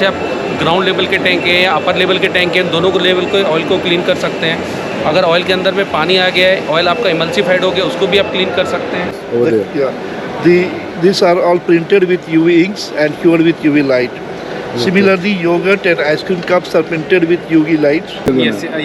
से आप ground level के टैंक हैं या अपर लेवल के टैंक हैं, दोनों को लेवल को ऑयल को क्लीन कर सकते हैं। अगर ऑयल के अंदर में पानी आ गया है, ऑयल आपका इमल्सिफाइड हो गया, उसको भी आप क्लीन कर सकते हैं। These are all printed with UV inks and cured with UV light. Similarly, yogurt and ice cream cups are printed with UV lights.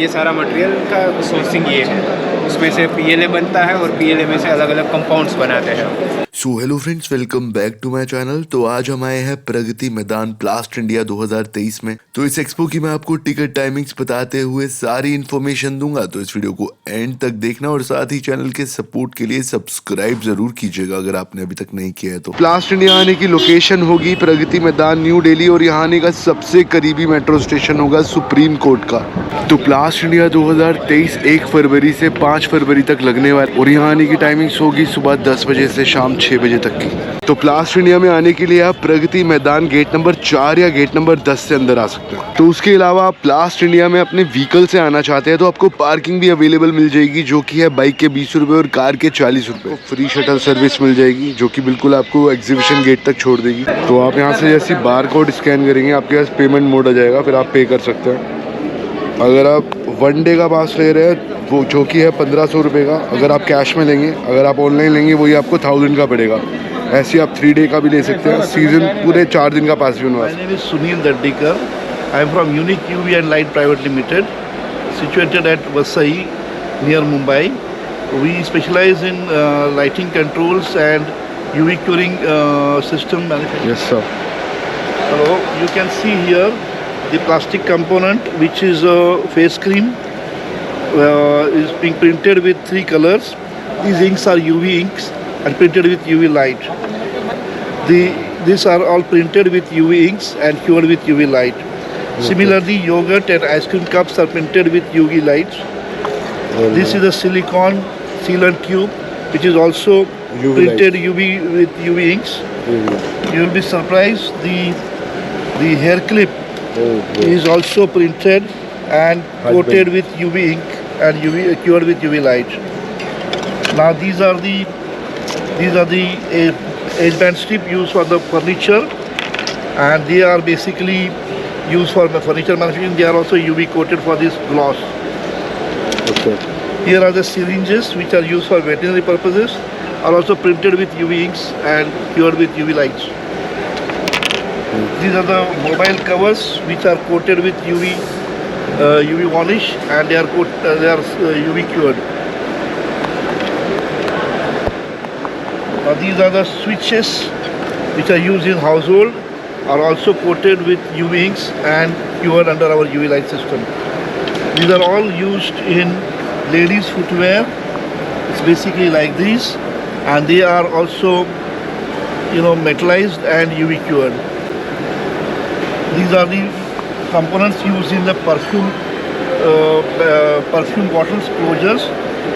ये सारा मटेरियल का सोर्सिंग ये है, उसमें से PLA बनता है और PLA में से अलग अलग कंपाउंड्स बनाते हैं। So hello friends, welcome back to my channel. तो आज हम आए हैं प्रगति मैदान ब्लास्ट इंडिया 2023 में। तो इस एक्सपो की मैं आपको टिकट टाइमिंग्स बताते हुए सारी इन्फॉर्मेशन दूंगा, तो इस वीडियो को एंड तक देखना और साथ ही चैनल के सपोर्ट के लिए सब्सक्राइब जरूर कीजिएगा अगर आपने अभी तक नहीं किया है। तो ब्लास्ट इंडिया आने की लोकेशन होगी प्रगति मैदान न्यू दिल्ली और यहाँ आने का सबसे करीबी मेट्रो स्टेशन होगा सुप्रीम कोर्ट का। तो ब्लास्ट इंडिया 2023 1 फरवरी से 5 फरवरी तक लगने वाला और यहाँ आने की टाइमिंग्स होगी सुबह 10 बजे से शाम 6 बजे तक की। तो ब्लास्ट इंडिया में आने के लिए आप प्रगति मैदान गेट नंबर 4 या गेट नंबर 10 से अंदर आ सकते हैं। तो उसके अलावा आप ब्लास्ट इंडिया में अपने व्हीकल से आना चाहते हैं तो आपको पार्किंग भी अवेलेबल मिल जाएगी, जो कि है बाइक के 20 रुपए और कार के 40 रुपए। फ्री शटल सर्विस मिल जाएगी जो कि बिल्कुल आपको एग्जीबिशन गेट तक छोड़ देगी। तो आप यहाँ से जैसे बार कोड स्कैन करेंगे आपके पास पेमेंट मोड आ जाएगा, फिर आप पे कर सकते हैं। अगर आप 1 डे का पास ले रहे हैं वो जो कि है 1500 रुपये का, अगर आप कैश में लेंगे, अगर आप ऑनलाइन लेंगे वही आपको 1000 का पड़ेगा। ऐसे आप 3 डे का भी ले सकते हैं, सीजन पूरे 4 दिन का पास भी बनवा। My name is Sunil Daddikar. I am from Unique UV and Light Private Limited, situated at Vasai near Mumbai. We specialize in lighting controls and UV curing system manufacturing. Yes sir. Hello, you can see here the plastic component which is a face cream is being printed with 3 colors. These inks are UV inks and printed with UV light. These are all printed with UV inks and cured with UV light. Similarly, yogurt and ice cream cups are printed with UV lights. This is a silicone sealant tube which is also printed UV with UV inks. You will be surprised, the hair clip is also printed and coated with UV ink and cured with UV light. Now these are the edge band strip used for the furniture, and they are basically used for the furniture manufacturing. They are also UV coated for this gloss. Okay. Here are the syringes which are used for veterinary purposes, are also printed with UV inks and cured with UV lights. These are the mobile covers which are coated with UV varnish and they are UV cured. These are the switches which are used in household, are also coated with UV inks and cured under our UV light system. These are all used in ladies footwear. It's basically like these, and they are also metallized and UV cured. These are the components used in the perfume bottles closures,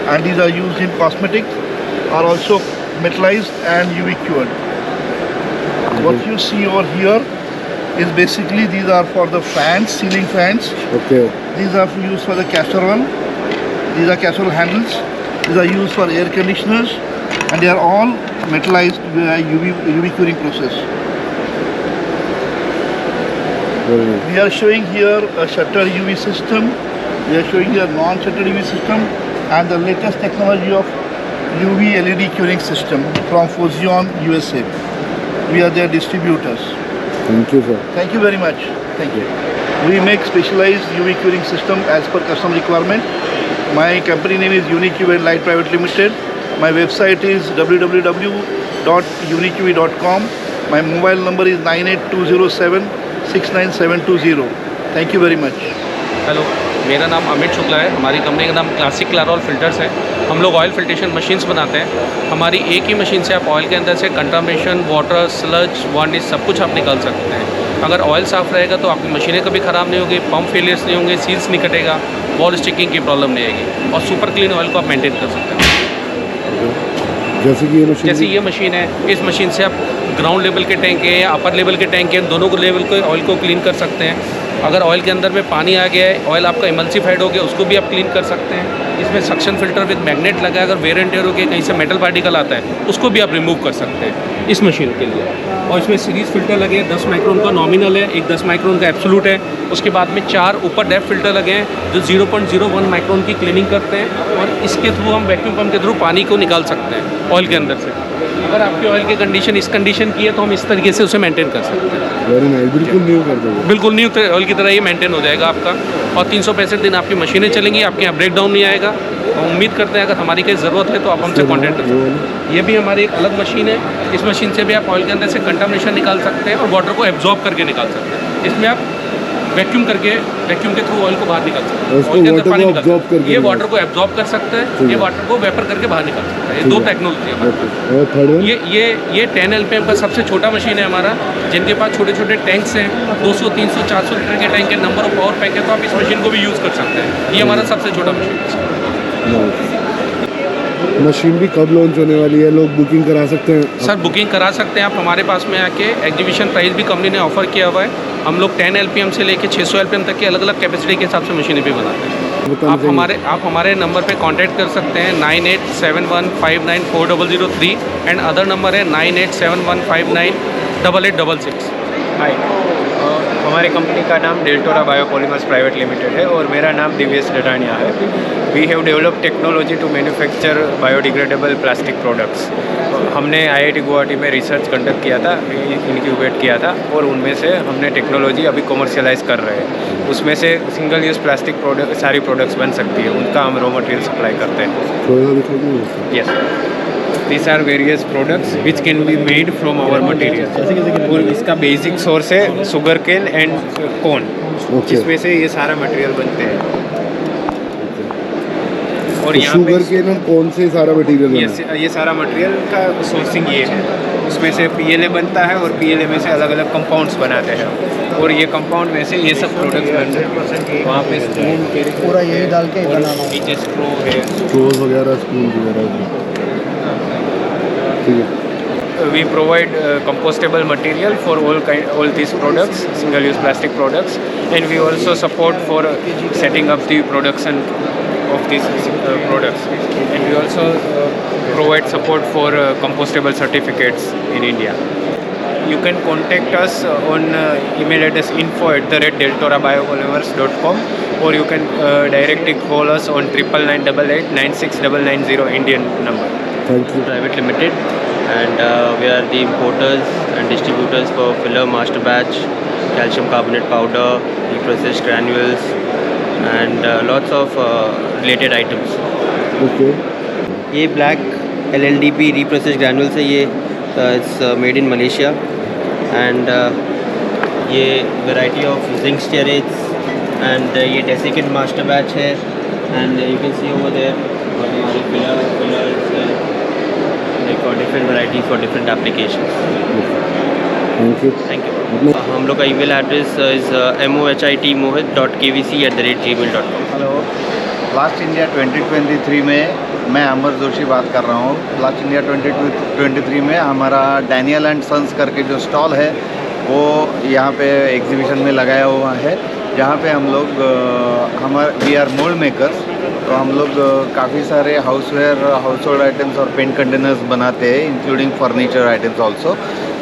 and these are used in cosmetics, are also metallized and UV cured. What you see over here is basically these are for the fans, ceiling fans. Okay. These are used for the casserole. These are casserole handles. These are used for air conditioners, and they are all metallized by UV curing process. We are showing here a shutter UV system. We are showing here non-shutter UV system and the latest technology of UV LED curing system from Fusion, USA. We are their distributors. Thank you sir. Thank you very much. Thank you. We make specialized UV curing system as per customer requirement. My company name is Unique UV and Light Private Limited. My website is www.uniqueuv.com. My mobile number is 98207-69720. Thank you very much. Hello, मेरा नाम अमित शुक्ला है। हमारी company का नाम classic क्लारॉल filters है। हम लोग oil filtration machines बनाते हैं। हमारी एक ही मशीन से आप ऑयल के अंदर से कंटामिनेशन, वाटर, स्लज, वार्निश सब कुछ आप निकाल सकते हैं। अगर ऑयल साफ़ रहेगा तो आपकी मशीनें कभी ख़राब नहीं होगी, पंप फेलियर्स नहीं होंगे, सील्स नहीं कटेगा, वॉल स्टिकिंग की प्रॉब्लम नहीं आएगी और सुपर क्लीन ऑयल को आप मेंटेन कर सकते हैं। जैसे ये मशीन है, इस मशीन से आप ग्राउंड लेवल के टैंक हैं या अपर लेवल के टैंक हैं, दोनों को लेवल को ऑयल को क्लीन कर सकते हैं। अगर ऑयल के अंदर में पानी आ गया है, ऑयल आपका इमल्सिफाइड हो गया, उसको भी आप क्लीन कर सकते हैं। इसमें सक्शन फिल्टर विद मैग्नेट लगा है, अगर वेयर एंड टेयर हो गया, कहीं से मेटल पार्टिकल आता है, उसको भी आप रिमूव कर सकते हैं इस मशीन के लिए। और इसमें सीरीज फिल्टर लगे हैं, 10 माइक्रोन का नॉमिनल है, एक 10 माइक्रोन का एब्सोलूट है। उसके बाद में 4 ऊपर डेप्थ फिल्टर लगे हैं जो 0.01 माइक्रोन की क्लीनिंग करते हैं, और इसके थ्रू हम वैक्यूम पंप के थ्रू पानी को निकाल सकते हैं ऑयल के अंदर से। अगर आपकी ऑयल की कंडीशन इस कंडीशन की है तो हम इस तरीके से उसे मेंटेन कर सकते हैं। वेरी नाइस, बिल्कुल न्यू कर दोगे। बिल्कुल न्यू ऑयल की तरह ये मेंटेन हो जाएगा आपका, और 365 दिन आपकी मशीनें चलेंगी, आपके यहाँ ब्रेक डाउन नहीं आएगा। हम उम्मीद करते हैं अगर हमारी कोई ज़रूरत है तो आप हमसे कॉन्टैक्ट कर सकते हैं। ये भी हमारी एक अलग मशीन है, इस मशीन से भी आप ऑयल के अंदर से कंटामिनेशन निकाल सकते हैं और वाटर को एब्जॉर्ब करके निकाल सकते हैं। इसमें आप वैक्यूम के थ्रू ऑयल को बाहर निकाल सकते हैं। ऑयल के अंदर पानी निकाल सकते हैं, ये वाटर को एब्जॉर्ब कर सकते हैं, ये वाटर को वेपर करके बाहर निकाल सकते हैं। ये 2 टेक्नोलॉजी है हमारे पास। और थर्ड वन, ये 10 LPM का सबसे छोटा मशीन है हमारा, जिनके पास छोटे छोटे टैंक्स हैं, 200, 300, 400 लीटर के टैंक है, नंबर ऑफ पावर पैक है, तो आप इस मशीन को भी यूज़ कर सकते हैं। ये हमारा सबसे छोटा मशीन है। मशीन भी कब लॉन्च होने वाली है? लोग बुकिंग करा सकते हैं? सर बुकिंग करा सकते हैं आप हमारे पास में आके। एग्जीबिशन प्राइस भी कंपनी ने ऑफर किया हुआ है। हम लोग 10 LPM से लेके 600 LPM तक की अलग अलग कैपेसिटी के हिसाब से मशीनें भी बनाते हैं। आप हमारे नंबर पे कांटेक्ट कर सकते हैं 9871594003 एंड अदर नंबर है 9871598866। हाय, हमारी कंपनी का नाम डेल्टोरा बायोपॉलीमर्स प्राइवेट लिमिटेड है और मेरा नाम दिव्येश डडानिया है। We have develop technology to manufacture biodegradable plastic products. हमने IIT गुवाहाटी में रिसर्च कंडक्ट किया था, इनक्यूबेट किया था, और उनमें से हमने टेक्नोलॉजी अभी कमर्शियलाइज़ कर रहे हैं। उसमें से सिंगल यूज़ प्लास्टिक प्रोडक्ट सारी प्रोडक्ट्स बन सकती है, उनका हम रॉ मटेरियल सप्लाई करते हैं। Yes, these are various products which can be made from our material। और इसका बेसिक सोर्स है शुगर केन एंड कॉर्न, जिसमें से ये सारा मटेरियल बनते हैं। और यहाँ पे शुगर केन कौन से सारा मटेरियल ये सारा मटेरियल का सोर्सिंग ये है, उसमें से PLA बनता है और PLA में से अलग अलग कंपाउंड्स बनाते हैं, और ये कंपाउंड में से ये सब प्रोडक्ट्स बन सकते हैं। वहाँ पे स्पून पूरा यही डाल के नीचे स्ट्रो है, स्ट्रोज वगैरह, स्पून वगैरह। We provide compostable material for all these products, single-use plastic products, and we also support for setting up the production of these products, and we also provide support for compostable certificates in India. You can contact us on email address info@deltorabiopolymers.com, or you can directly call us on 9998 96990 Indian number. Thank you. Private Limited, and we are the importers and distributors for filler, master batch, calcium carbonate powder, reprocessed granules, and lots of related items. Okay. ये black LLDP reprocessed granules है, ये it's made in Malaysia, and ये variety of zinc stearates, and ये desiccant master batch है, and you can see over there और हमारे fillers like for different varieties for different applications. Thank you. Thank you. हम लोग का email address is mohit.kvc@gmail.com. Hello, blast India 2023 में मैं अमर जोशी बात कर रहा हूँ। ब्लास्ट इंडिया 2023 में हमारा डैनियल एंड सन्स करके जो स्टॉल है वो यहाँ पे एग्जीबिशन में लगाया हुआ है, जहाँ पे हम लोग वी आर मोल्ड मेकर्स। तो हम लोग काफ़ी सारे हाउसवेयर, हाउस होल्ड आइटम्स और पेंट कंटेनर्स बनाते हैं, इंक्लूडिंग फर्नीचर आइटम्स ऑल्सो।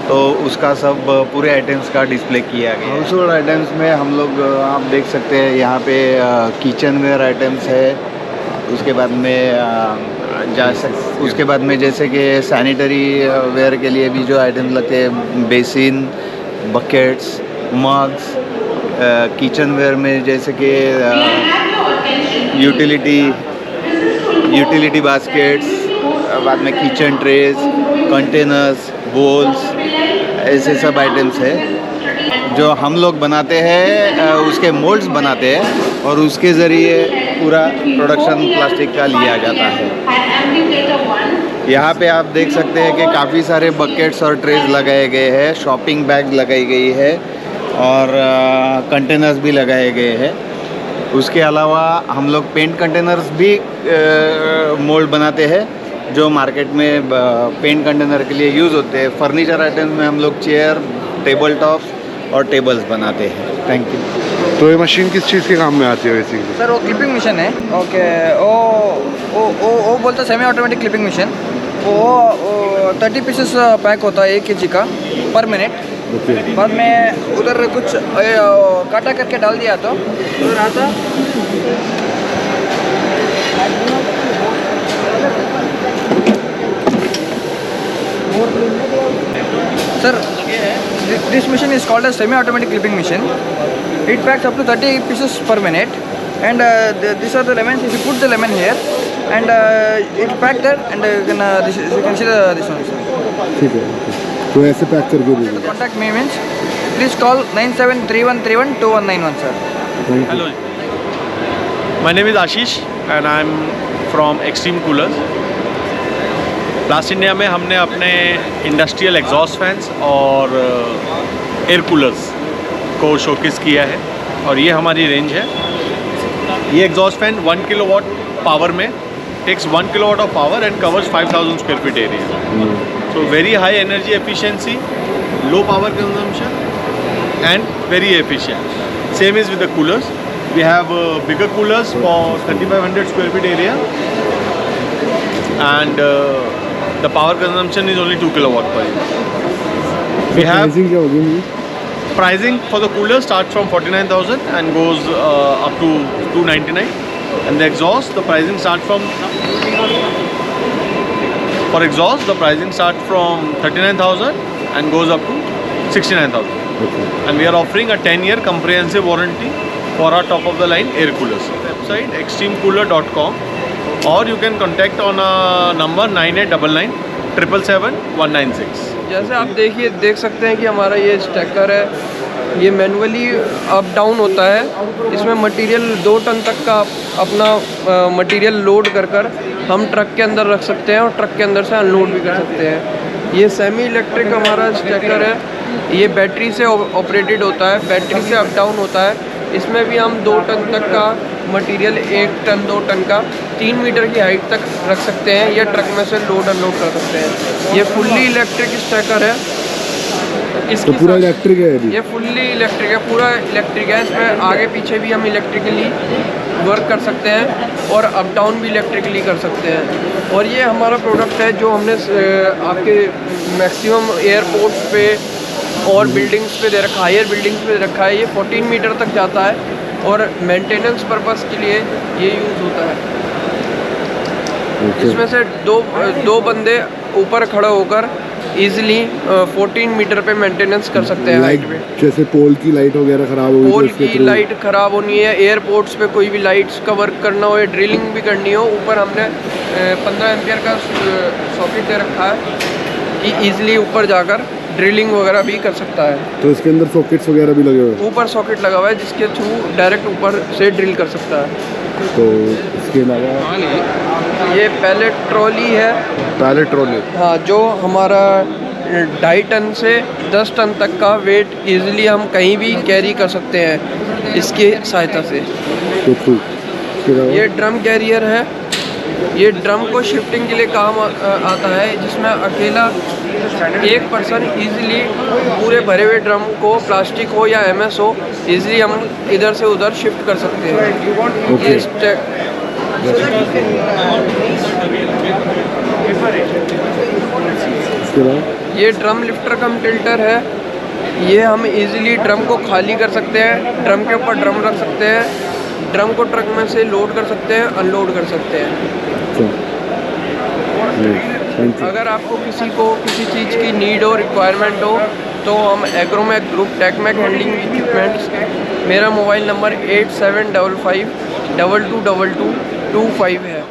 तो उसका सब पूरे आइटम्स का डिस्प्ले किया गया है। हाउस होल्ड आइटम्स में हम लोग आप देख सकते हैं यहाँ पे किचन वेयर आइटम्स है, उसके बाद में जैसे कि सैनिटरी वेयर के लिए भी जो आइटम्स लगते हैं, basin, buckets, mugs, kitchenware में जैसे कि यूटिलिटी बास्केट्स, बाद में किचन ट्रेज, कंटेनर्स, बोल्स, ऐसे सब आइटम्स है जो हम लोग बनाते हैं। उसके मोल्ड्स बनाते हैं और उसके ज़रिए पूरा प्रोडक्शन प्लास्टिक का लिया जाता है। यहाँ पे आप देख सकते हैं कि काफ़ी सारे बकेट्स और ट्रेज लगाए गए हैं, शॉपिंग बैग लगाई गई है और कंटेनर्स भी लगाए गए हैं। उसके अलावा हम लोग पेंट कंटेनर्स भी मोल्ड बनाते हैं जो मार्केट में पेंट कंटेनर के लिए यूज़ होते हैं। फर्नीचर आइटम्स में हम लोग चेयर, टेबल टॉप्स और टेबल्स बनाते हैं। Thank you. तो ये मशीन किस चीज़ के काम में आती है बेसिकली? सर वो क्लिपिंग मशीन है। ओके, वो बोलते सेमी ऑटोमेटिक क्लिपिंग मशीन। वो 30 पीसेस पैक होता है 1 kg का पर मिनट। ओके। बाद में उधर कुछ काटा करके डाल दिया तो उधर आता। Sir, this machine is called a semi-automatic clipping machine. It packs up to 30 pieces per minute, and these are the lemons. If you put the lemon here, and it packed there, and you can see this one. ठीक है, तो ऐसे pack करके दीजिए। Contact me means please call 9731312191, sir. Thank you. Hello, my name is Ashish and I'm from Extreme Coolers. Plast India में हमने अपने industrial exhaust fans और एयर कूलर्स को शोकेस किया है और ये हमारी रेंज है। ये एग्जॉस्ट फैन 1 किलोवाट पावर में takes 1 kilowatt of power and covers 5000 square feet area. So very high energy efficiency, low power consumption and very efficient. Same is with the coolers. We have bigger coolers for 3500 square feet area and the power consumption is only 2 kilowatt per year. We have pricing क्या होगी इनकी? pricing for the cooler starts from 49,000 and goes up to 299, and the exhaust, the pricing starts from for exhaust the pricing starts from 39,000 and goes up to 69,000. Okay. And we are offering a 10-year comprehensive warranty for our top of the line air coolers. Website extremecooler.com, or you can contact on number 9899 777 196. जैसे आप देख सकते हैं कि हमारा ये stacker है, ये मैनुअली अप डाउन होता है। इसमें मटेरियल 2 टन तक का अपना मटेरियल लोड कर हम ट्रक के अंदर रख सकते हैं और ट्रक के अंदर से अनलोड भी कर सकते हैं। ये सेमी इलेक्ट्रिक हमारा स्टैकर है, ये बैटरी से ऑपरेटेड होता है, बैटरी से अप डाउन होता है। इसमें भी हम 2 टन तक का मटेरियल, 1 टन 2 टन का 3 मीटर की हाइट तक रख सकते हैं। ये ट्रक में से लोड अनलोड कर सकते हैं। ये फुल्ली इलेक्ट्रिक स्टैकर है। तो पूरा इलेक्ट्रिक है अभी? ये फुल्ली इलेक्ट्रिक है, पूरा इलेक्ट्रिक है। इसमें आगे पीछे भी हम इलेक्ट्रिकली वर्क कर सकते हैं और अप डाउन भी इलेक्ट्रिकली कर सकते हैं। और ये हमारा प्रोडक्ट है जो हमने आपके मैक्सिमम एयरपोर्ट्स पे और बिल्डिंग्स पे दे रखा है, हायर बिल्डिंग्स पे दे रखा है। ये 14 मीटर तक जाता है और मेंटेनेंस पर्पस के लिए ये यूज़ होता है। इसमें से दो बंदे ऊपर खड़े होकर इजीली 14 मीटर पे मेंटेनेंस कर सकते हैं। लाइट जैसे पोल की लाइट वगैरह खराब हो गई, पोल की लाइट खराब होनी है, एयरपोर्ट्स पे कोई भी लाइट्स का वर्क करना हो या ड्रिलिंग भी करनी हो, ऊपर हमने 15 एम्पियर का सॉकेट दे रखा है कि ईजिली ऊपर जाकर ड्रिलिंग वगैरह भी कर सकता है। तो इसके अंदर सॉकेट्स वगैरह भी लगे हुए हैं? ऊपर सॉकेट लगा हुआ है जिसके थ्रू डायरेक्ट ऊपर से ड्रिल कर सकता है। तो इसके अलावा ये पैलेट ट्रॉली है। Pallet trolley? हाँ, जो हमारा 2.5 टन से 10 टन तक का वेट इजीली हम कहीं भी कैरी कर सकते हैं इसकी सहायता से। ये ड्रम कैरियर है। ये ड्रम को शिफ्टिंग के लिए काम आता है, जिसमें अकेला एक पर्सन इजीली पूरे भरे हुए ड्रम को, प्लास्टिक हो या MS हो, इजीली हम इधर से उधर शिफ्ट कर सकते हैं। ये ड्रम लिफ्टर कम टिल्टर है। ये हम इजीली ड्रम को खाली कर सकते हैं, ड्रम के ऊपर ड्रम रख सकते हैं, ड्रम को ट्रक में से लोड कर सकते हैं, अनलोड कर सकते हैं। अगर आपको किसी चीज़ की नीड हो, रिक्वायरमेंट हो, तो हम एग्रोमैक ग्रुप टेकमैक हैंडलिंग इक्विपमेंट्स, मेरा मोबाइल नंबर 8755 222225 है।